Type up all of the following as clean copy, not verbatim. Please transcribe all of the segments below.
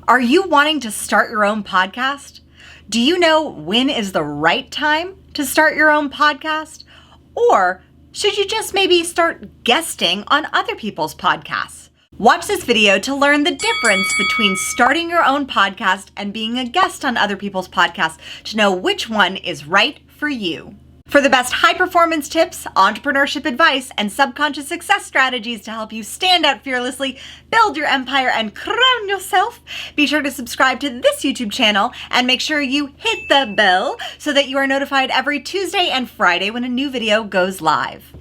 Are you wanting to start your own podcast? Do you know when is the right time to start your own podcast? Or should you just maybe start guesting on other people's podcasts? Watch this video to learn the difference between starting your own podcast and being a guest on other people's podcasts to know which one is right for you. For the best high-performance tips, entrepreneurship advice, and subconscious success strategies to help you stand out fearlessly, build your empire, and crown yourself, be sure to subscribe to this YouTube channel and make sure you hit the bell so that you are notified every Tuesday and Friday when a new video goes live.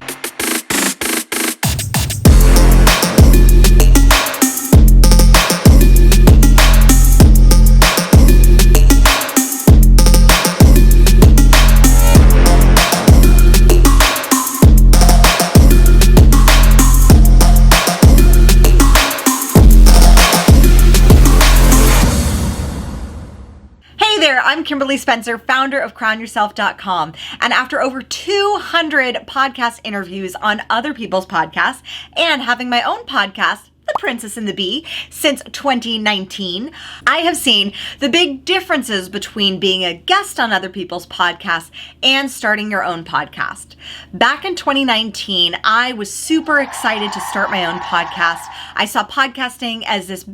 I'm Kimberly Spencer, founder of crownyourself.com. And after over 200 podcast interviews on other people's podcasts and having my own podcast, The Princess and the Bee, since 2019, I have seen the big differences between being a guest on other people's podcasts and starting your own podcast. Back in 2019, I was super excited to start my own podcast. I saw podcasting as this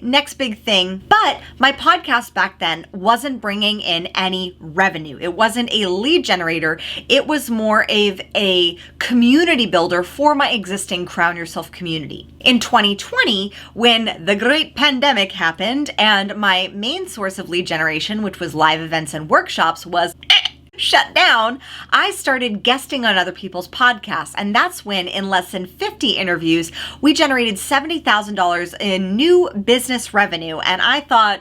next big thing, but my podcast back then wasn't bringing in any revenue. It wasn't a lead generator. It was more of a community builder for my existing Crown Yourself community. In 2020, when the great pandemic happened and my main source of lead generation, which was live events and workshops, was shut down, I started guesting on other people's podcasts. And that's when, in less than 50 interviews, we generated $70,000 in new business revenue. And I thought,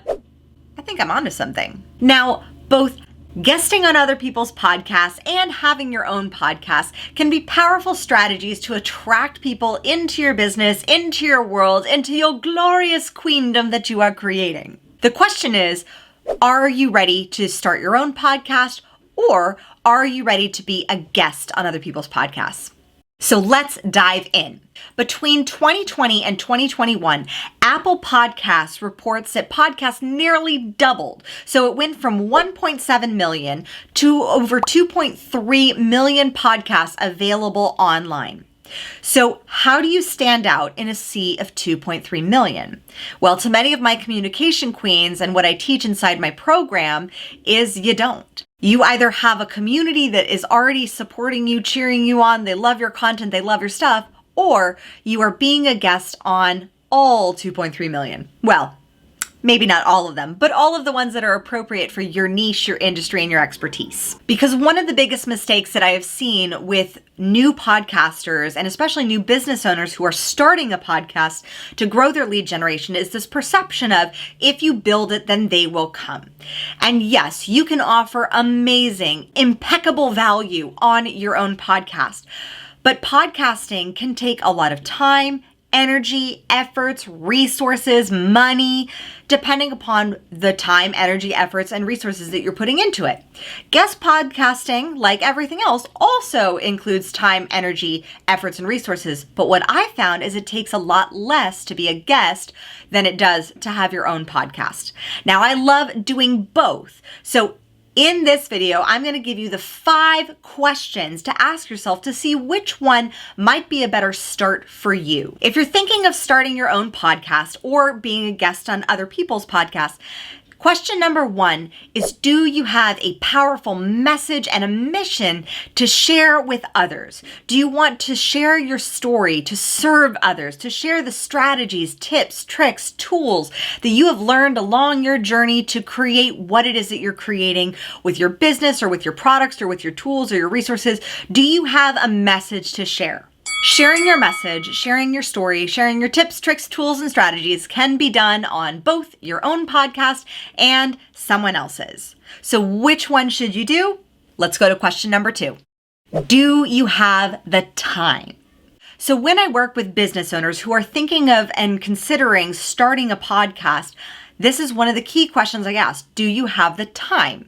I think I'm onto something. Now, both guesting on other people's podcasts and having your own podcast can be powerful strategies to attract people into your business, into your world, into your glorious queendom that you are creating. The question is, are you ready to start your own podcast, or are you ready to be a guest on other people's podcasts? So let's dive in. Between 2020 and 2021, Apple Podcasts reports that podcasts nearly doubled. So it went from 1.7 million to over 2.3 million podcasts available online. So how do you stand out in a sea of 2.3 million? Well, to many of my communication queens and what I teach inside my program is you don't. You either have a community that is already supporting you, cheering you on, they love your content, they love your stuff, or you are being a guest on all 2.3 million. Well, maybe not all of them, but all of the ones that are appropriate for your niche, your industry, and your expertise. Because one of the biggest mistakes that I have seen with new podcasters, and especially new business owners who are starting a podcast to grow their lead generation, is this perception of, if you build it, then they will come. And yes, you can offer amazing, impeccable value on your own podcast. But podcasting can take a lot of time, energy, efforts, resources, money, depending upon the time, energy, efforts, and resources that you're putting into it. Guest podcasting, like everything else, also includes time, energy, efforts, and resources. But what I found is it takes a lot less to be a guest than it does to have your own podcast. Now, I love doing both. So in this video, I'm going to give you the 5 questions to ask yourself to see which one might be a better start for you. If you're thinking of starting your own podcast or being a guest on other people's podcasts, question number 1 is, do you have a powerful message and a mission to share with others? Do you want to share your story, to serve others, to share the strategies, tips, tricks, tools that you have learned along your journey to create what it is that you're creating with your business or with your products or with your tools or your resources? Do you have a message to share? Sharing your message, sharing your story, sharing your tips, tricks, tools, and strategies can be done on both your own podcast and someone else's. So which one should you do? Let's go to question number 2. Do you have the time? So when I work with business owners who are thinking of and considering starting a podcast, this is one of the key questions I ask. Do you have the time?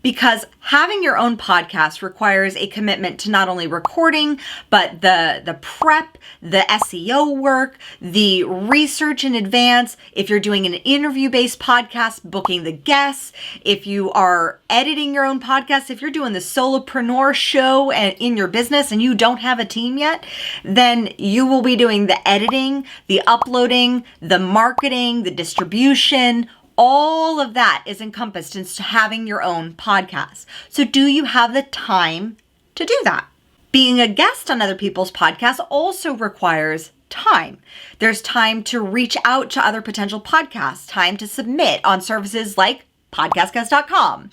because having your own podcast requires a commitment to not only recording, but the prep, the SEO work, the research in advance. If you're doing an interview-based podcast, booking the guests, if you are editing your own podcast, if you're doing the solopreneur show in your business and you don't have a team yet, then you will be doing the editing, the uploading, the marketing, the distribution. All of that is encompassed into having your own podcast. So do you have the time to do that? Being a guest on other people's podcasts also requires time. There's time to reach out to other potential podcasts, time to submit on services like podcastguest.com,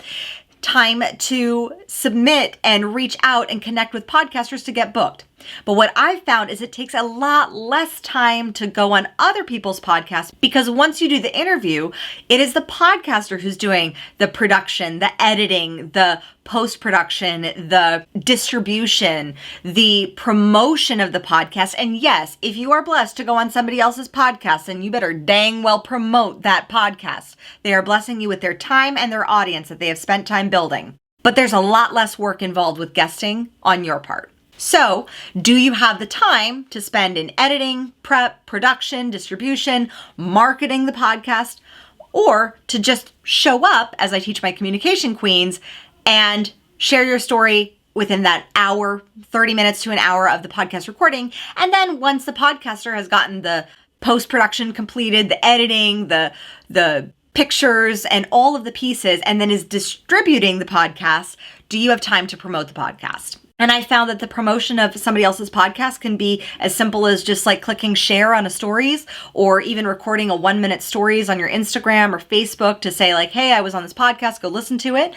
time to submit and reach out and connect with podcasters to get booked. But what I've found is it takes a lot less time to go on other people's podcasts, because once you do the interview, it is the podcaster who's doing the production, the editing, the post-production, the distribution, the promotion of the podcast. And yes, if you are blessed to go on somebody else's podcast, then you better dang well promote that podcast. They are blessing you with their time and their audience that they have spent time building. But there's a lot less work involved with guesting on your part. So, do you have the time to spend in editing, prep, production, distribution, marketing the podcast, or to just show up, as I teach my communication queens, and share your story within that hour, 30 minutes to an hour of the podcast recording? And then once the podcaster has gotten the post-production completed, the editing, the pictures, and all of the pieces, and then is distributing the podcast, do you have time to promote the podcast? And I found that the promotion of somebody else's podcast can be as simple as just like clicking share on a stories, or even recording a 1-minute stories on your Instagram or Facebook to say like, hey, I was on this podcast, go listen to it.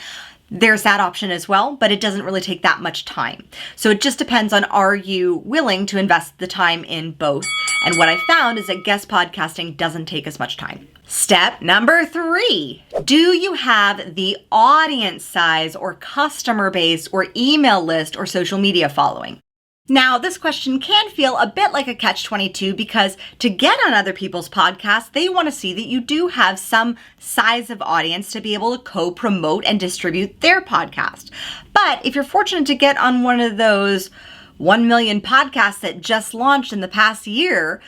There's that option as well, but it doesn't really take that much time. So it just depends on, are you willing to invest the time in both? And what I found is that guest podcasting doesn't take as much time. Step number 3, do you have the audience size or customer base or email list or social media following? Now, this question can feel a bit like a catch-22, because to get on other people's podcasts, they want to see that you do have some size of audience to be able to co-promote and distribute their podcast. But if you're fortunate to get on one of those 1 million podcasts that just launched in the past year,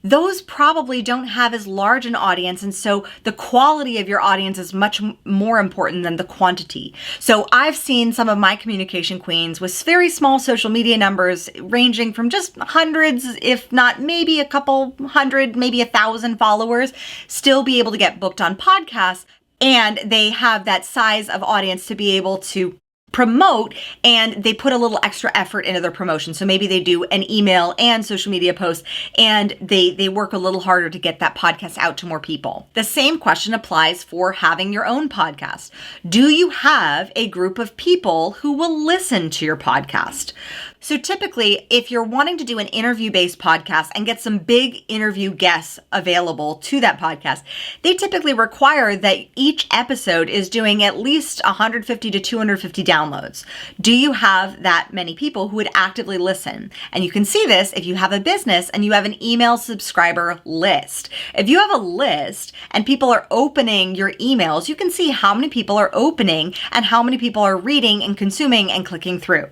those probably don't have as large an audience, and so the quality of your audience is much more important than the quantity. So I've seen some of my communication queens with very small social media numbers ranging from just hundreds, if not maybe a couple hundred, maybe 1,000 followers, still be able to get booked on podcasts, and they have that size of audience to be able to promote, and they put a little extra effort into their promotion. So maybe they do an email and social media post, and they work a little harder to get that podcast out to more people. The same question applies for having your own podcast. Do you have a group of people who will listen to your podcast? So typically, if you're wanting to do an interview-based podcast and get some big interview guests available to that podcast, they typically require that each episode is doing at least 150 to 250 downloads. Do you have that many people who would actively listen? And you can see this if you have a business and you have an email subscriber list. If you have a list and people are opening your emails, you can see how many people are opening and how many people are reading and consuming and clicking through.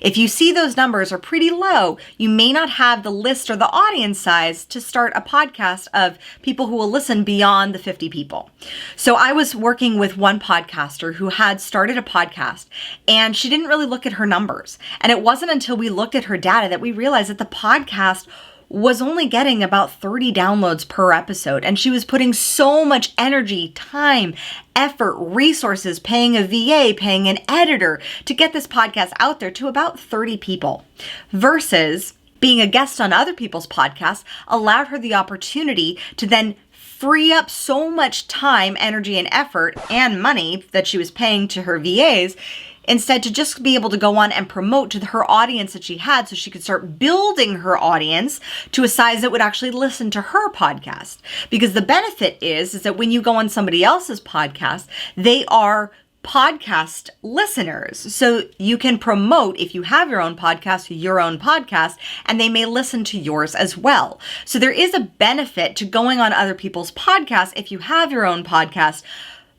If you see those numbers are pretty low, you may not have the list or the audience size to start a podcast of people who will listen beyond the 50 people. So I was working with one podcaster who had started a podcast, and she didn't really look at her numbers. And it wasn't until we looked at her data that we realized that the podcast was only getting about 30 downloads per episode. And she was putting so much energy, time, effort, resources, paying a VA, paying an editor to get this podcast out there to about 30 people, versus being a guest on other people's podcasts allowed her the opportunity to then free up so much time, energy, and effort and money that she was paying to her VAs, instead to just be able to go on and promote to her audience that she had, so she could start building her audience to a size that would actually listen to her podcast. Because the benefit is that when you go on somebody else's podcast, they are podcast listeners. So you can promote, if you have your own podcast, and they may listen to yours as well. So there is a benefit to going on other people's podcasts if you have your own podcast.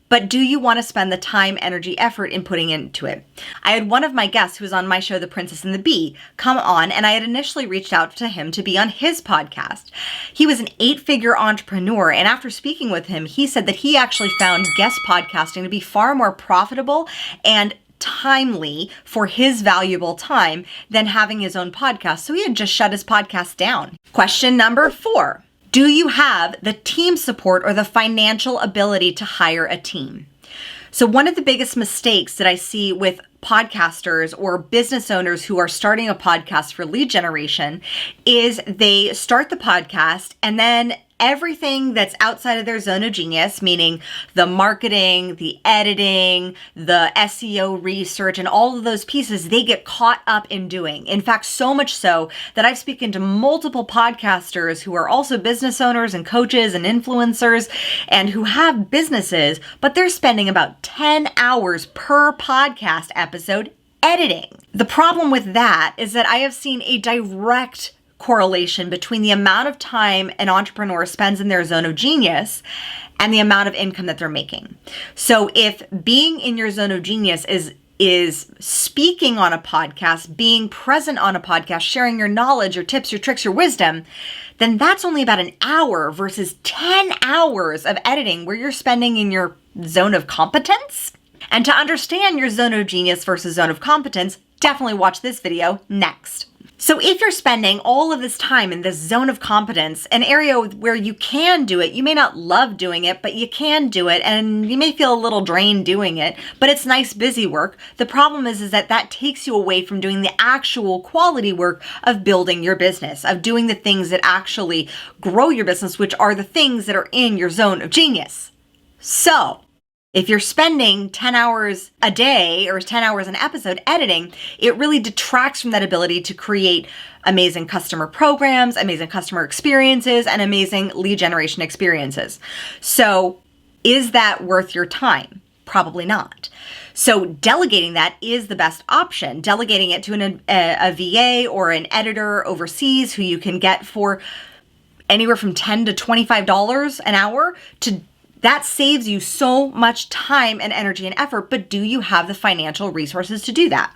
But do you want to spend the time, energy, effort in putting into it? I had one of my guests who was on my show, The Princess and the Bee, come on, and I had initially reached out to him to be on his podcast. He was an 8-figure entrepreneur, and after speaking with him, he said that he actually found guest podcasting to be far more profitable and timely for his valuable time than having his own podcast. So he had just shut his podcast down. Question number 4. Do you have the team support or the financial ability to hire a team? So one of the biggest mistakes that I see with podcasters or business owners who are starting a podcast for lead generation is they start the podcast and then everything that's outside of their zone of genius, meaning the marketing, the editing, the SEO research, and all of those pieces, they get caught up in doing. In fact, so much so that I've spoken to multiple podcasters who are also business owners and coaches and influencers and who have businesses, but they're spending about 10 hours per podcast episode editing. The problem with that is that I have seen a direct correlation between the amount of time an entrepreneur spends in their zone of genius and the amount of income that they're making. So if being in your zone of genius is speaking on a podcast, being present on a podcast, sharing your knowledge, your tips, your tricks, your wisdom, then that's only about an hour versus 10 hours of editing where you're spending in your zone of competence. And to understand your zone of genius versus zone of competence, definitely watch this video next. So if you're spending all of this time in this zone of competence, an area where you can do it, you may not love doing it, but you can do it, and you may feel a little drained doing it, but it's nice, busy work. The problem is that takes you away from doing the actual quality work of building your business, of doing the things that actually grow your business, which are the things that are in your zone of genius. So if you're spending 10 hours a day or 10 hours an episode editing, it really detracts from that ability to create amazing customer programs, amazing customer experiences, and amazing lead generation experiences. So is that worth your time? Probably not. So delegating that is the best option. Delegating it to a VA or an editor overseas who you can get for anywhere from $10 to $25 an hour that saves you so much time and energy and effort, but do you have the financial resources to do that?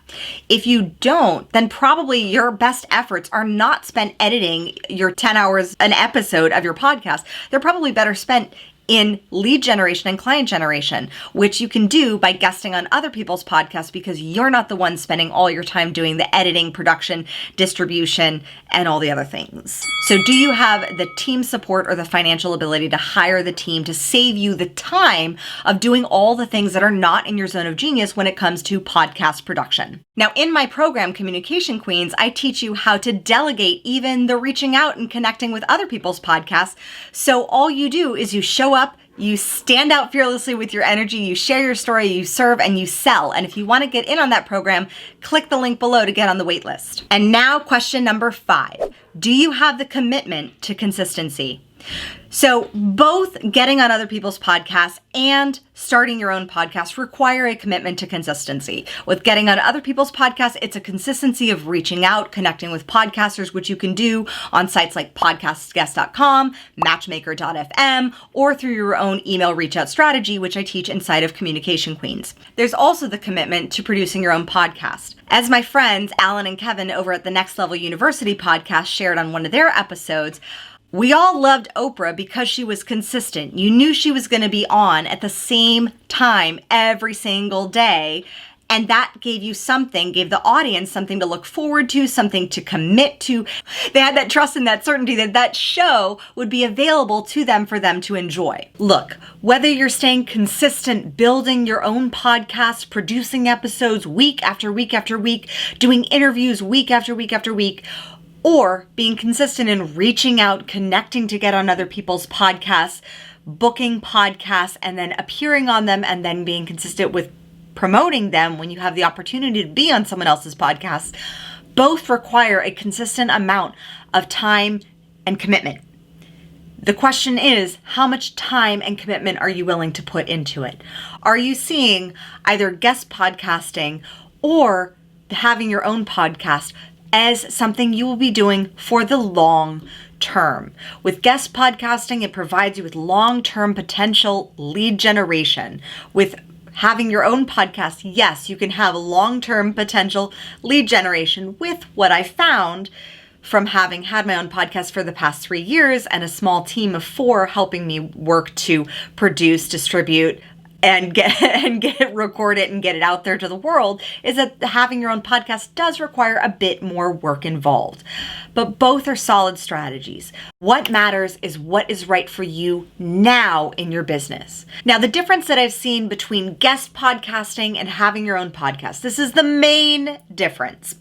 If you don't, then probably your best efforts are not spent editing your 10 hours an episode of your podcast. They're probably better spent in lead generation and client generation, which you can do by guesting on other people's podcasts because you're not the one spending all your time doing the editing, production, distribution, and all the other things. So do you have the team support or the financial ability to hire the team to save you the time of doing all the things that are not in your zone of genius when it comes to podcast production? Now, in my program, Communication Queens, I teach you how to delegate even the reaching out and connecting with other people's podcasts. So all you do is you show up, you stand out fearlessly with your energy, you share your story, you serve, and you sell. And if you want to get in on that program, click the link below to get on the wait list. And now question number 5. Do you have the commitment to consistency? So both getting on other people's podcasts and starting your own podcast require a commitment to consistency. With getting on other people's podcasts, it's a consistency of reaching out, connecting with podcasters, which you can do on sites like podcastguest.com, matchmaker.fm, or through your own email reach out strategy, which I teach inside of Communication Queens. There's also the commitment to producing your own podcast. As my friends Alan and Kevin over at the Next Level University podcast shared on one of their episodes, we all loved Oprah because she was consistent. You knew she was going to be on at the same time every single day. And that gave you something, gave the audience something to look forward to, something to commit to. They had that trust and that certainty that that show would be available to them for them to enjoy. Look, whether you're staying consistent, building your own podcast, producing episodes week after week after week, doing interviews week after week after week, or being consistent in reaching out, connecting to get on other people's podcasts, booking podcasts, and then appearing on them, and then being consistent with promoting them when you have the opportunity to be on someone else's podcast, both require a consistent amount of time and commitment. The question is, how much time and commitment are you willing to put into it? Are you seeing either guest podcasting or having your own podcast as something you will be doing for the long term. With guest podcasting, it provides you with long-term potential lead generation. With having your own podcast, yes, you can have long-term potential lead generation with what I found from having had my own podcast for the past 3 years and a small team of 4 helping me work to produce, distribute, and get it recorded and get it out there to the world, is that having your own podcast does require a bit more work involved. But both are solid strategies. What matters is what is right for you now in your business. Now, the difference that I've seen between guest podcasting and having your own podcast, this is the main difference,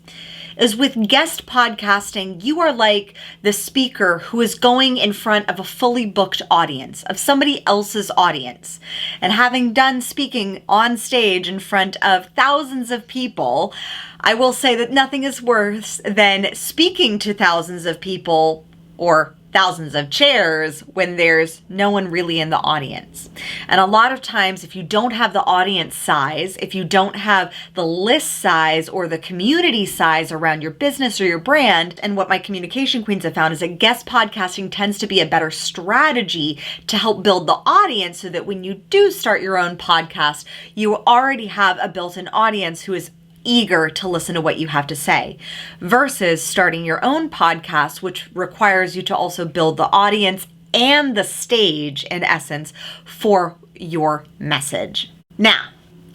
is with guest podcasting, you are like the speaker who is going in front of a fully booked audience, of somebody else's audience. And having done speaking on stage in front of thousands of people, I will say that nothing is worse than speaking to thousands of people or thousands of chairs when there's no one really in the audience. And a lot of times, if you don't have the audience size, if you don't have the list size or the community size around your business or your brand, and what my communication queens have found is that guest podcasting tends to be a better strategy to help build the audience so that when you do start your own podcast, you already have a built-in audience who is eager to listen to what you have to say, versus starting your own podcast, which requires you to also build the audience and the stage, in essence, for your message. Now,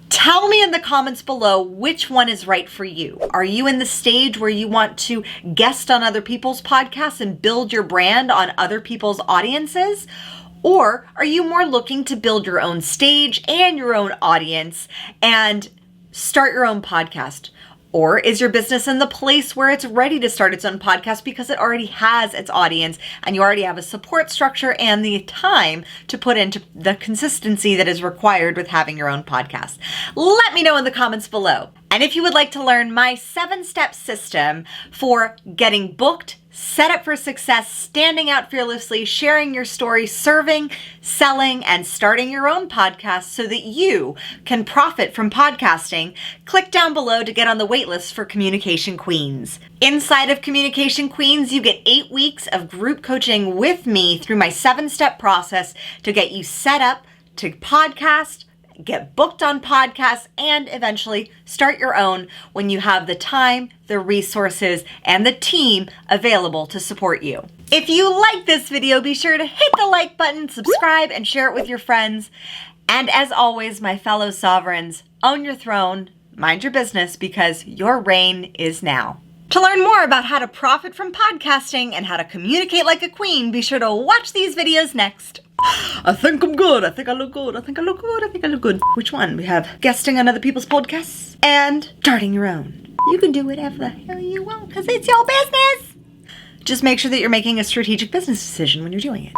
tell me in the comments below which one is right for you. Are you in the stage where you want to guest on other people's podcasts and build your brand on other people's audiences? Or are you more looking to build your own stage and your own audience and start your own podcast? Or is your business in the place where it's ready to start its own podcast because it already has its audience and you already have a support structure and the time to put into the consistency that is required with having your own podcast? Let me know in the comments below. And if you would like to learn my 7-step system for getting booked, set up for success, standing out fearlessly, sharing your story, serving, selling, and starting your own podcast so that you can profit from podcasting, click down below to get on the waitlist for Communication Queens. Inside of Communication Queens, you get 8 weeks of group coaching with me through my 7-step process to get you set up to podcast, get booked on podcasts, and eventually start your own when you have the time, the resources, and the team available to support you. If you like this video, be sure to hit the like button, subscribe, and share it with your friends. And as always, my fellow sovereigns, own your throne, mind your business, because your reign is now. To learn more about how to profit from podcasting and how to communicate like a queen, be sure to watch these videos next. I think I'm good. I think I look good. I think I look good. I think I look good. Which one? We have guesting on other people's podcasts and starting your own. You can do whatever the hell you want because it's your business. Just make sure that you're making a strategic business decision when you're doing it.